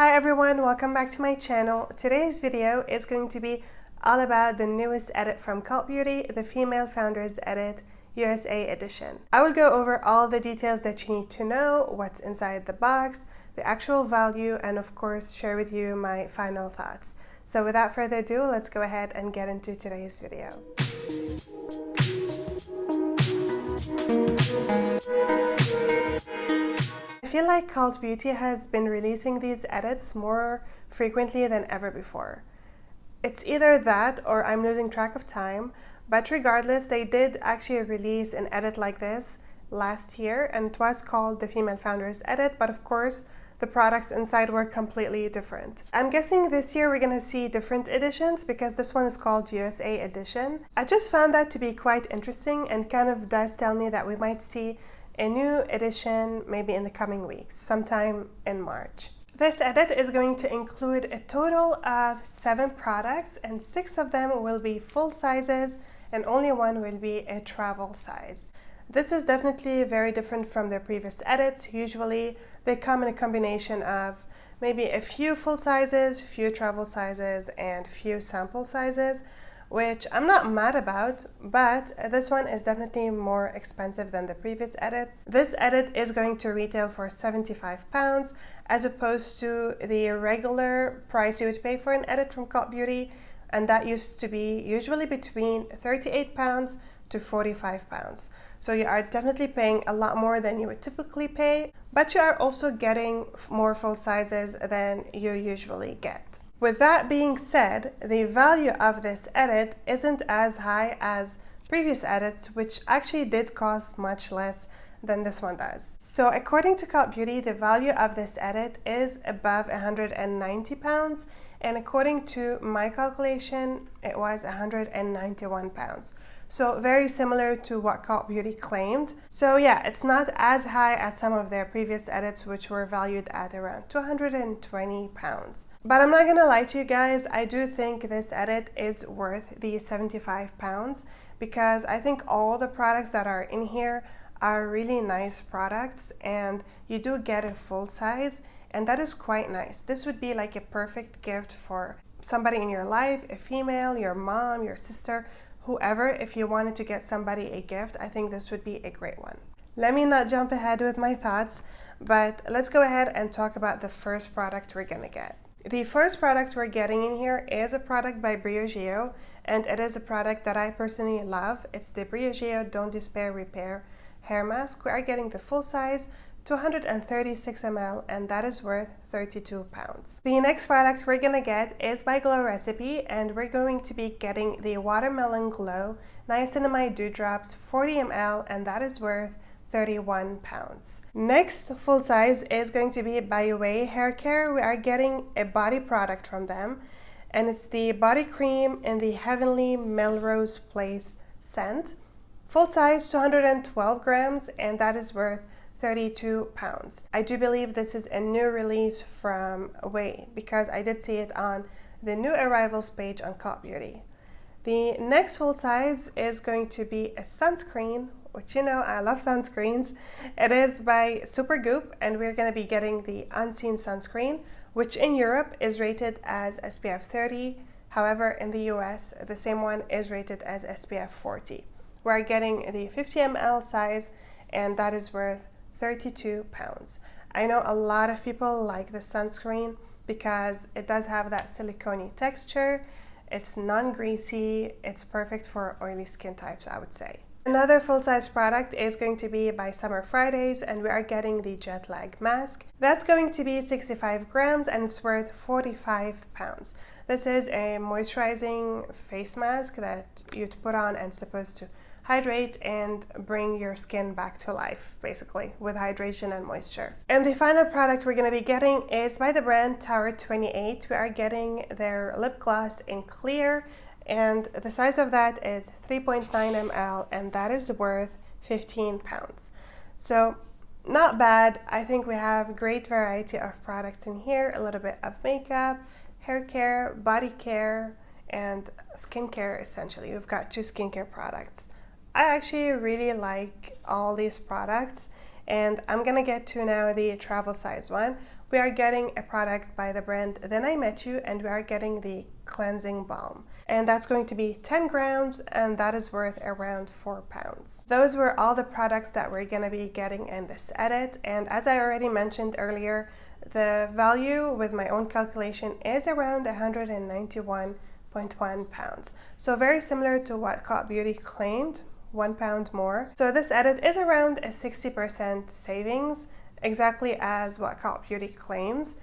Hi everyone, welcome back to my channel. Today's video is going to be all about the newest edit from Cultbeauty, the Female Founders Edit USA edition. I will go over all the details that you need to know, what's inside the box, the actual value, and of course share with you my final thoughts. So without further ado, let's go ahead and get into today's video. I feel like Cultbeauty has been releasing these edits more frequently than ever before. It's either that or I'm losing track of time, but regardless, they did actually release an edit like this last year, and it was called the Female Founders Edit, but of course, the products inside were completely different. I'm guessing this year we're gonna see different editions because this one is called USA Edition. I just found that to be quite interesting and kind of does tell me that we might see a new edition maybe in the coming weeks, sometime in March. This edit is going to include a total of 7 products, and 6 of them will be full sizes and only one will be a travel size. This is definitely very different from their previous edits. Usually they come in a combination of maybe a few full sizes, few travel sizes, and few sample sizes, which I'm not mad about, but this one is definitely more expensive than the previous edits. This edit is going to retail for £75 as opposed to the regular price you would pay for an edit from Cultbeauty, and that used to be usually between £38 to £45. So you are definitely paying a lot more than you would typically pay, but you are also getting more full sizes than you usually get. With that being said, the value of this edit isn't as high as previous edits, which actually did cost much less than this one does. So according to Cultbeauty, the value of this edit is above £190, and according to my calculation, it was £191. So very similar to what Cultbeauty claimed. So yeah, it's not as high as some of their previous edits, which were valued at around £220. But I'm not gonna lie to you guys, I do think this edit is worth the £75 because I think all the products that are in here are really nice products, and you do get a full size, and that is quite nice. This would be like a perfect gift for somebody in your life, a female, your mom, your sister, whoever. If you wanted to get somebody a gift, I think this would be a great one. Let me not jump ahead with my thoughts, but let's go ahead and talk about the first product we're gonna get. The first product we're getting in here is a product by Briogeo, and it is a product that I personally love. It's the Briogeo Don't Despair Repair Hair Mask. We are getting the full size, 236 ml, and that is worth £32. The next product we're gonna get is by Glow Recipe, and we're going to be getting the Watermelon Glow Niacinamide Dewdrops 40 ml, and that is worth £31. Next full size is going to be by OUAI Hair Care. We are getting a body product from them, and it's the Body Crème in the Heavenly Melrose Place scent. Full size, 212 grams, and that is worth £32. I do believe this is a new release from OUAI because I did see it on the new arrivals page on Cultbeauty. The next full size is going to be a sunscreen, which you know I love sunscreens. It is by Supergoop, and we're going to be getting the Unseen Sunscreen, which in Europe is rated as SPF 30. However, in the US, the same one is rated as SPF 40. We're getting the 50 ml size, and that is worth £32. I know a lot of people like the sunscreen because it does have that silicone texture. It's non-greasy. It's perfect for oily skin types, I would say. Another full-size product is going to be by Summer Fridays, and we are getting the Jet Lag Mask. That's going to be 65 grams, and it's worth £45. This is a moisturizing face mask that you'd put on and supposed to hydrate and bring your skin back to life, basically, with hydration and moisture. And the final product we're going to be getting is by the brand Tower 28. We are getting their lip gloss in clear, and the size of that is 3.9 ml, and that is worth £15. So not bad. I think we have great variety of products in here, a little bit of makeup, hair care, body care, and skincare. Essentially, we've got 2 skincare products. I actually really like all these products, and I'm gonna get to now the travel size one, we are getting a product by the brand Then I Met You, and we are getting the cleansing balm. And that's going to be 10 grams, and that is worth around £4. Those were all the products that we're going to be getting in this edit, and as I already mentioned earlier, the value with my own calculation is around £191.1. So very similar to what Cultbeauty claimed, £1 more. So this edit is around a 60% savings, exactly as what Cultbeauty claims.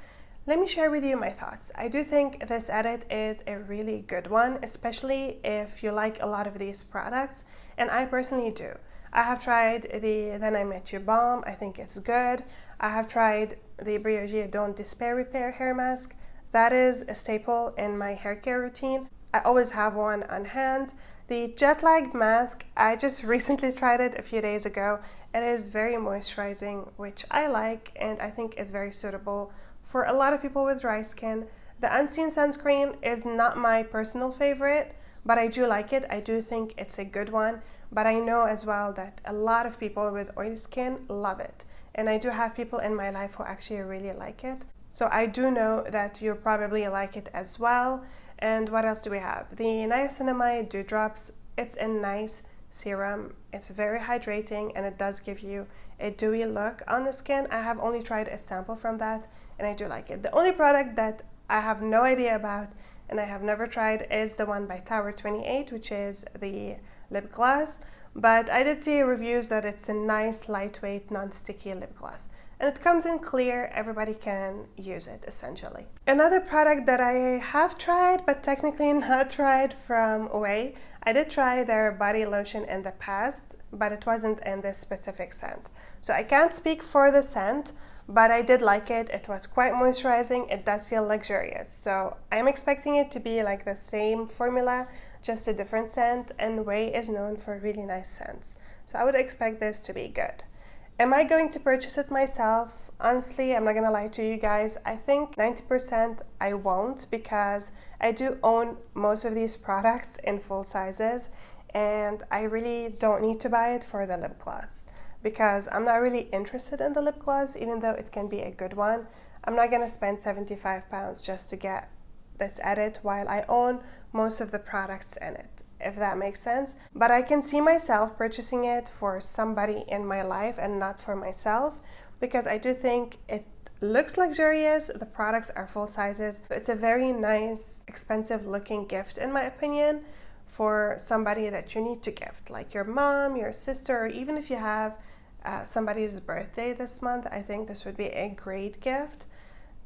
Let me share with you my thoughts. I do think this edit is a really good one, especially if you like a lot of these products, and I personally do. I have tried the Then I Met You balm. I think it's good. I have tried the Briogeo Don't Despair Repair hair mask. That is a staple in my hair care routine. I always have one on hand. The jet lagged mask, I just recently tried it a few days ago. It is very moisturizing, which I like, and I think is very suitable for a lot of people with dry skin. The Unseen sunscreen is not my personal favorite, but I do like it. I do think it's a good one, but I know as well that a lot of people with oily skin love it. And I do have people in my life who actually really like it. So I do know that you probably like it as well. And what else do we have? The Niacinamide Dew Drops. It's a nice serum. It's very hydrating, and it does give you a dewy look on the skin. I have only tried a sample from that, and I do like it. The only product that I have no idea about and I have never tried is the one by Tower 28, which is the lip gloss. But I did see reviews that it's a nice, lightweight, non-sticky lip gloss. And it comes in clear, everybody can use it essentially. Another product that I have tried, but technically not tried from OUAI, I did try their body lotion in the past, but it wasn't in this specific scent. So I can't speak for the scent, but I did like it. It was quite moisturizing. It does feel luxurious. So I'm expecting it to be like the same formula, just a different scent, and OUAI is known for really nice scents. So I would expect this to be good. Am I going to purchase it myself? Honestly, I'm not gonna lie to you guys. I think 90% I won't, because I do own most of these products in full sizes, and I really don't need to buy it for the lip gloss, because I'm not really interested in the lip gloss, even though it can be a good one. I'm not gonna spend £75 just to get this edit while I own most of the products in it, if that makes sense. But I can see myself purchasing it for somebody in my life and not for myself, because I do think it looks luxurious. The products are full sizes. It's a very nice, expensive looking gift in my opinion for somebody that you need to gift, like your mom, your sister, or even if you have somebody's birthday this month. I think this would be a great gift.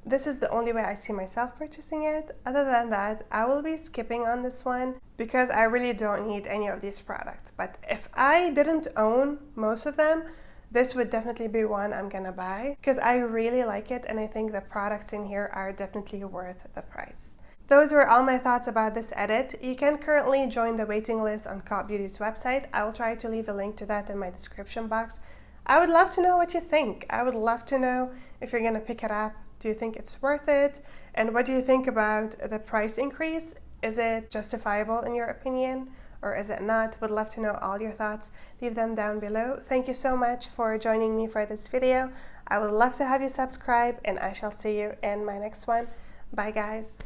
This is the only way I see myself purchasing it. Other than that, I will be skipping on this one because I really don't need any of these products. But if I didn't own most of them, this would definitely be one I'm gonna buy, because I really like it and I think the products in here are definitely worth the price. Those were all my thoughts about this edit. You can currently join the waiting list on Cultbeauty's website. I will try to leave a link to that in my description box. I would love to know what you think. I would love to know if you're gonna pick it up. Do you think it's worth it? And what do you think about the price increase? Is it justifiable in your opinion, or is it not? Would love to know all your thoughts. Leave them down below. Thank you so much for joining me for this video. I would love to have you subscribe, and I shall see you in my next one. Bye guys.